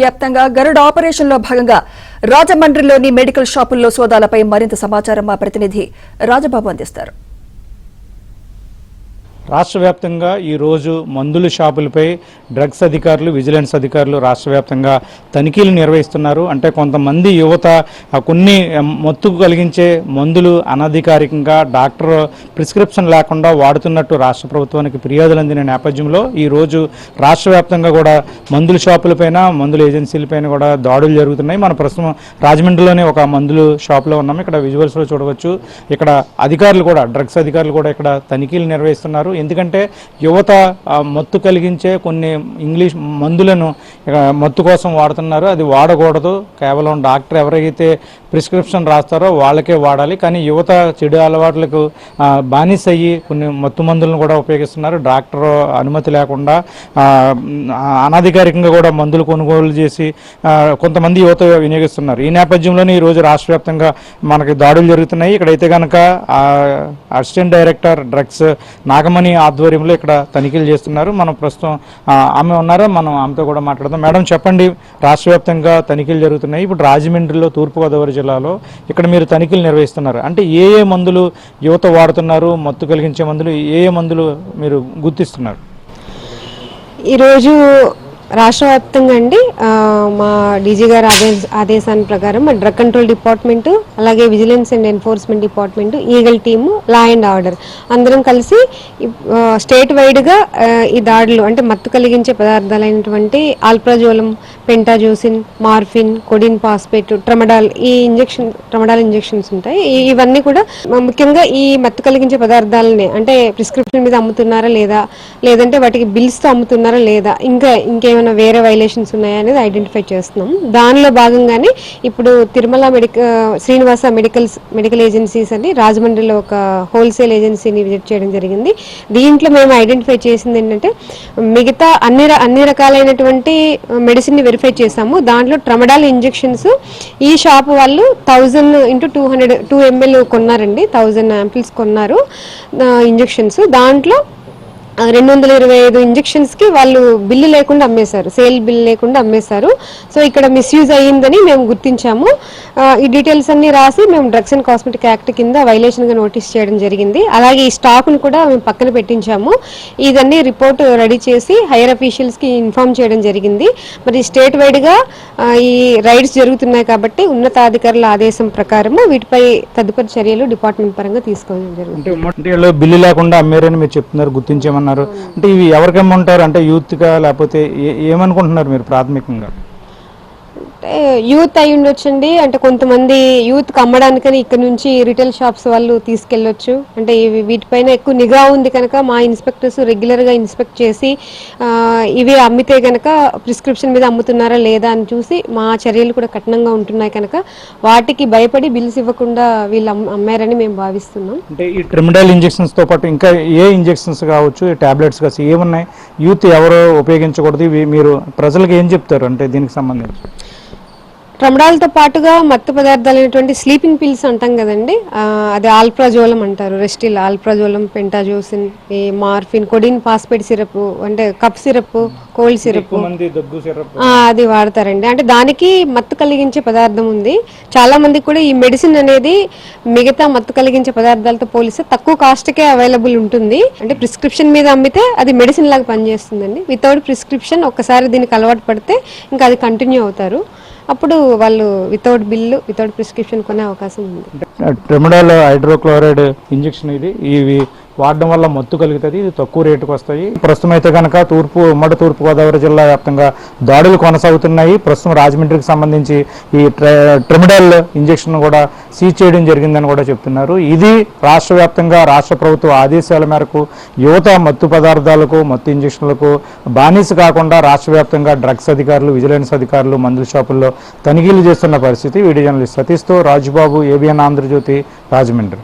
వ్యాప్తంగా గరుడ ఆపరేషన్లో భాగంగా రాజమండ్రిలోని మెడికల్ షాపుల్లో సోదాలపై మరింత సమాచారం మా ప్రతినిధి రాజబాబు అందిస్తారు. రాష్ట్ర వ్యాప్తంగా ఈరోజు మందుల షాపులపై డ్రగ్స్ అధికారులు, విజిలెన్స్ అధికారులు రాష్ట్ర వ్యాప్తంగా తనిఖీలు నిర్వహిస్తున్నారు. అంటే కొంతమంది యువత కొన్ని మత్తుకు కలిగించే మందులు అనధికారికంగా డాక్టర్ ప్రిస్క్రిప్షన్ లేకుండా వాడుతున్నట్టు రాష్ట్ర ప్రభుత్వానికి ఫిర్యాదులు అందిన నేపథ్యంలో ఈరోజు రాష్ట్ర వ్యాప్తంగా కూడా మందుల షాపులపైన, మందుల ఏజెన్సీలపైన కూడా దాడులు జరుగుతున్నాయి. మన ప్రస్తుతం రాజమండ్రిలోనే ఒక మందుల షాప్లో ఉన్నాము. ఇక్కడ విజువల్స్లో చూడవచ్చు. ఇక్కడ అధికారులు కూడా, డ్రగ్స్ అధికారులు కూడా ఇక్కడ తనిఖీలు నిర్వహిస్తున్నారు. ఎందుకంటే యువత మత్తు కలిగించే కొన్ని ఇంగ్లీష్ మందులను మత్తు కోసం వాడుతున్నారు. అది వాడకూడదు. కేవలం డాక్టర్ ఎవరైతే ప్రిస్క్రిప్షన్ రాస్తారో వాళ్ళకే వాడాలి. కానీ యువత చెడు అలవాట్లకు బానిస అయ్యి కొన్ని మత్తు మందులను కూడా ఉపయోగిస్తున్నారు. డాక్టర్ అనుమతి లేకుండా అనధికారికంగా కూడా మందులు కొనుగోలు చేసి కొంతమంది యువత వినియోగిస్తున్నారు. ఈ నేపథ్యంలోనే ఈరోజు రాష్ట్ర వ్యాప్తంగా మనకి దాడులు జరుగుతున్నాయి. ఇక్కడైతే కనుక అసిస్టెంట్ డైరెక్టర్ డ్రగ్స్ నాగమణి ఆధ్వర్యంలో ఇక్కడ తనిఖీలు చేస్తున్నారు. మనం ప్రస్తుతం ఆమె ఉన్నారో మనం ఆమెతో కూడా మాట్లాడదాం. మేడం చెప్పండి, రాష్ట్ర వ్యాప్తంగా తనిఖీలు జరుగుతున్నాయి. ఇప్పుడు రాజమండ్రిలో, తూర్పుగోదావరి జిల్లాలో ఇక్కడ మీరు తనిఖీలు నిర్వహిస్తున్నారు. అంటే ఏ మందులు యువత వాడుతున్నారు, మత్తు కలిగించే మందులు ఏ మందులు మీరు గుర్తిస్తున్నారు? ఈరోజు రాష్ట్ర వ్యాప్తంగా అండి మా డీజీ గారి ఆదేశాల ప్రకారం మా డ్రగ్ కంట్రోల్ డిపార్ట్మెంట్, అలాగే vigilance and enforcement department, eagle team, law and order అందరం కలిసి స్టేట్ వైడ్గా ఈ దాడులు అంటే మత్తు కలిగించే పదార్థాలైనటువంటి ఆల్ప్రాజోలం, పెంటాజోసిన్, morphine, codeine phosphate, tramadol injections ఉంటాయి. ఇవన్నీ కూడా ముఖ్యంగా ఈ మత్తు కలిగించే పదార్థాలని అంటే ప్రిస్క్రిప్షన్ మీద అమ్ముతున్నారా లేదా, లేదంటే వాటికి బిల్స్తో అమ్ముతున్నారా లేదా, ఇంకేమైనా వేరే వైలేషన్స్ ఉన్నాయా అనేది ఐడెంటిఫై చేస్తున్నాం. దానిలో భాగంగానే ఇప్పుడు తిరుమల శ్రీనివాస మెడికల్ ఏజెన్సీస్ అని రాజమండ్రిలో ఒక హోల్సేల్ ఏజెన్సీని విజిట్ చేయడం జరిగింది. దీంట్లో మేము ఐడెంటిఫై చేసింది ఏంటంటే మిగతా అన్ని రకాలైనటువంటి మెడిసిన్ ని వెరిఫై చేసాము. దాంట్లో ట్రమడాల్ ఇంజెక్షన్స్ ఈ షాప్ వాళ్ళు 1000 × 200 కొన్నారండి. 1000 యాంపిల్స్ కొన్నారు ఇంజెక్షన్స్. దాంట్లో 225 ఇంజెక్షన్స్కి వాళ్ళు బిల్లు లేకుండా అమ్మేశారు, సేల్ బిల్ లేకుండా అమ్మేశారు. సో ఇక్కడ మిస్యూజ్ అయ్యిందని మేము గుర్తించాము. ఈ డీటెయిల్స్ అన్ని రాసి మేము డ్రగ్స్ అండ్ కాస్మెటిక్ యాక్ట్ కింద వైలేషన్గా నోటీస్ చేయడం జరిగింది. అలాగే ఈ స్టాక్ను కూడా మేము పక్కన పెట్టించాము. ఇదన్నీ రిపోర్ట్ రెడీ చేసి హైయర్ అఫీషియల్స్కి ఇన్ఫార్మ్ చేయడం జరిగింది. మరి స్టేట్ వైడ్గా ఈ రైడ్స్ జరుగుతున్నాయి కాబట్టి ఉన్నతాధికారుల ఆదేశం ప్రకారము వీటిపై తదుపరి చర్యలు డిపార్ట్మెంట్ పరంగా తీసుకోవడం జరుగుతుంది. బిల్లు లేకుండా అమ్మారని మీరు చెప్తున్నారు, గుర్తించామన్నారు. అంటే ఇవి ఎవరికి అమ్ముంటారు? అంటే యూత్గా లేకపోతే ఏమనుకుంటున్నారు మీరు ప్రాథమికంగా? యూత్ అయి ఉండొచ్చండి. అంటే కొంతమంది యూత్ అమ్మడానికని ఇక్కడ నుంచి రిటైల్ షాప్స్ వాళ్ళు తీసుకెళ్ళొచ్చు. అంటే వీటిపైన ఎక్కువ నిఘా ఉంది కనుక మా ఇన్స్పెక్టర్స్ రెగ్యులర్గా ఇన్స్పెక్ట్ చేసి ఇవి అమ్మితే కనుక ప్రిస్క్రిప్షన్ మీద అమ్ముతున్నారా లేదా అని చూసి మా చర్యలు కూడా కఠినంగా ఉంటున్నాయి కనుక వాటికి భయపడి బిల్స్ ఇవ్వకుండా వీళ్ళు అమ్మారని మేము భావిస్తున్నాం. అంటే ఈ ట్రిమిడాల్ ఇంజెక్షన్స్తో పాటు ఇంకా ఏ ఇంజెక్షన్స్ కావచ్చు, టాబ్లెట్స్ కావచ్చు, ఏమున్నాయి యూత్ ఎవరో ఉపయోగించకూడదు, మీరు ప్రజలకు ఏం చెప్తారు అంటే దీనికి సంబంధించి? ట్రమడాల్తో పాటుగా మత్తు పదార్థాలైనటువంటి స్లీపింగ్ పిల్స్ అంటాం కదండి, అది ఆల్ప్రాజోలం అంటారు. Restyl, ఆల్ప్రాజోలం, పెంటాజోసిన్, morphine, codeine phosphate syrup అంటే కఫ్ సిరప్, కోల్డ్ సిరప్ అది వాడతారండి. అంటే దానికి మత్తు కలిగించే పదార్థం ఉంది. చాలా మందికి కూడా ఈ మెడిసిన్ అనేది మిగతా మత్తు కలిగించే పదార్థాలతో పోలిస్తే తక్కువ కాస్ట్కే అవైలబుల్ ఉంటుంది. అంటే ప్రిస్క్రిప్షన్ మీద అమ్మితే అది మెడిసిన్ లాగా పనిచేస్తుందండి. వితౌట్ ప్రిస్క్రిప్షన్ ఒక్కసారి దీనికి అలవాటు పడితే ఇంకా అది కంటిన్యూ అవుతారు. అప్పుడు వాళ్ళు వితౌట్ బిల్లు, వితౌట్ ప్రిస్క్రిప్షన్ కొనే అవకాశం ఉంది. ట్రిమిడాల్ హైడ్రోక్లోరైడ్ ఇంజెక్షన్ ఇవి వాడడం వల్ల మత్తు కలుగుతుంది. ఇది తక్కువ రేటుకు వస్తాయి. ప్రస్తుతం అయితే కనుక ఉమ్మడి తూర్పుగోదావరి జిల్లా వ్యాప్తంగా దాడులు కొనసాగుతున్నాయి. ప్రస్తుతం రాజమండ్రికి సంబంధించి ఈ ట్రిమిడాల్ ఇంజెక్షన్ కూడా సీజ్ చేయడం జరిగిందని కూడా చెప్తున్నారు. ఇది రాష్ట్ర వ్యాప్తంగా రాష్ట్ర ప్రభుత్వ ఆదేశాల మేరకు యువత మత్తు పదార్థాలకు, మత్తు ఇంజెక్షన్లకు బానిస కాకుండా రాష్ట్ర వ్యాప్తంగా డ్రగ్స్ అధికారులు, విజిలెన్స్ అధికారులు మందుల షాపుల్లో తనిఖీలు చేస్తున్న పరిస్థితి. వీడియో జర్నలిస్ట్ సతీష్తో రాజుబాబు, ఏబిఎన్ ఆంధ్రజ్యోతి, రాజమండ్రి.